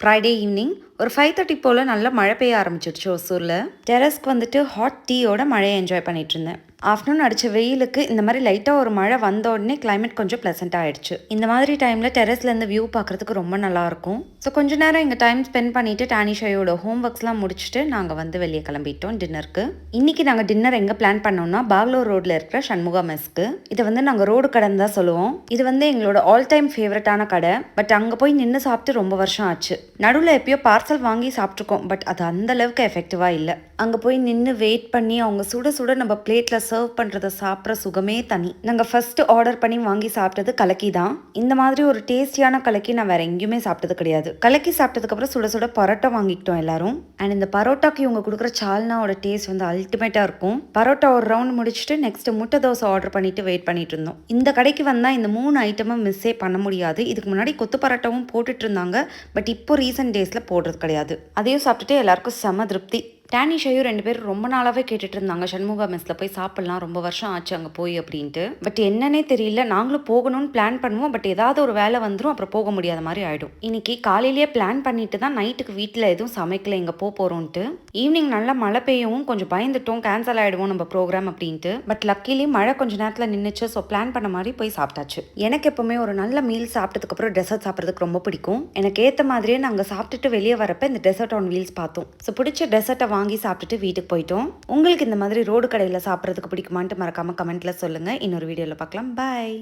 Friday evening ஒரு 5:30 போல் நல்லா மழை பெய்ய ஆரம்பிச்சிடுச்சு ஒசூரில். டெரஸ்க்கு வந்துட்டு ஹாட் டீயோட மழையை என்ஜாய் பண்ணிட்டு இருந்தேன். ஆஃப்டர்நூன் அடித்த வெயிலுக்கு இந்த மாதிரி லைட்டாக ஒரு மழை வந்த உடனே கிளைமேட் கொஞ்சம் ப்ளசண்ட்டாக ஆயிடுச்சு. இந்த மாதிரி டைமில் டெரஸ்லேருந்து வியூ பார்க்குறதுக்கு ரொம்ப நல்லாயிருக்கும். ஸோ கொஞ்ச நேரம் இங்கே டைம் ஸ்பெண்ட் பண்ணிவிட்டு டானிஷாயோட ஹோம் ஒர்க்ஸ்லாம் முடிச்சுட்டு நாங்கள் வந்து வெளியே கிளம்பிட்டோம் டின்னருக்கு. இன்றைக்கி நாங்கள் டின்னர் எங்கே பிளான் பண்ணோம்னா பாக்லூர் ரோட்டில் இருக்கிற சண்முகா மெஸ்க்கு. இதை வந்து நாங்கள் ரோடு கடைன்னு தான் சொல்லுவோம். இது வந்து எங்களோட ஆல் டைம் ஃபேவரட்டான கடை. பட் அங்கே போய் நின்று சாப்பிட்டு ரொம்ப வருஷம் ஆச்சு. நடுவில் எப்பயோ பார்சல் வாங்கி சாப்பிட்ருக்கோம். பட் அது அந்த அளவுக்கு எஃபெக்டிவாக இல்லை. அங்கே போய் நின்று வெயிட் பண்ணி அவங்க சுட சுட நம்ம பிளேட்டில் சர்வ் பண்ணுறத சாப்பிட்ற சுகமே தனி. நாங்கள் ஃபஸ்ட்டு ஆர்டர் பண்ணி வாங்கி சாப்பிட்டது கலக்கி தான். இந்த மாதிரி ஒரு டேஸ்டியான கலக்கி நான் வேறு எங்கேயுமே சாப்பிட்டது கிடையாது. கலக்கி சாப்பிட்டதுக்கப்புறம் சுட சுட பரோட்டா வாங்கிக்கிட்டோம் எல்லாரும். அண்ட் இந்த பரோட்டாக்கு இவங்க கொடுக்குற சால்னாவோட டேஸ்ட் வந்து அல்டிமேட்டாக இருக்கும். பரோட்டா ஒரு ரவுண்ட் முடிச்சுட்டு நெக்ஸ்ட் முட்டை தோசை ஆர்டர் பண்ணிட்டு வெயிட் பண்ணிட்டு இருந்தோம். இந்த கடைக்கு வந்தால் இந்த 3 ஐட்டமும் மிஸ்ஸே பண்ண முடியாது. இதுக்கு முன்னாடி கொத்து பரோட்டாவும் போட்டுட்டு இருந்தாங்க. பட் இப்போ ரீசன்ட் டேஸில் போடுறது கிடையாது. அதையும் சாப்பிட்டுட்டு எல்லாருக்கும் செம திருப்தி. டானிஷையும் 2 பேரும் ரொம்ப நாளாகவே கேட்டுட்டு இருந்தாங்க சண்முகா மெஸ்ஸில் போய் சாப்பிட்லாம், ரொம்ப வருஷம் ஆச்சு அங்கே போய் அப்படின்ட்டு. பட் என்னன்னே தெரியல, நாங்களும் போகணும்னு பிளான் பண்ணுவோம். பட் ஏதாவது ஒரு வேலை வந்துடும், அப்புறம் போக முடியாத மாதிரி ஆகிடும். இன்னைக்கு காலையிலேயே பிளான் பண்ணிட்டு தான் நைட்டுக்கு வீட்டில் எதுவும் சமைக்கல, இங்கே போகிறோன்ட்டு. ஈவினிங் நல்லா மழை பெய்யவும் கொஞ்சம் பயந்துட்டோம், கேன்சல் ஆகிடுவோம் நம்ம ப்ரோக்ராம் அப்படின்ட்டு. பட் லக்கிலி மழை கொஞ்சம் நேரத்தில் நின்றுச்சு. ஸோ பிளான் பண்ண மாதிரி போய் சாப்பிட்டாச்சு. எனக்கு எப்பவுமே ஒரு நல்ல மீல் சாப்பிட்டதுக்கப்புறம் டெசர்ட் சாப்பிட்றதுக்கு ரொம்ப பிடிக்கும். எனக்கு ஏற்ற மாதிரியே நாங்கள் சாப்பிட்டுட்டு வெளியே வரப்போ இந்த டெசர்ட் ஆன் வீல்ஸ் பார்த்தோம். ஸோ பிடிச்ச டெசர்ட்டை வாங்கி சாப்பிட்டுட்டு வீட்டுக்கு போயிட்டோம். உங்களுக்கு இந்த மாதிரி ரோடு கடையில் சாப்பிட்றதுக்கு பிடிக்குமான்ட்டு மறக்காமல் கமெண்ட்டில் சொல்லுங்கள். இன்னொரு வீடியோவில் பார்க்கலாம். பாய்.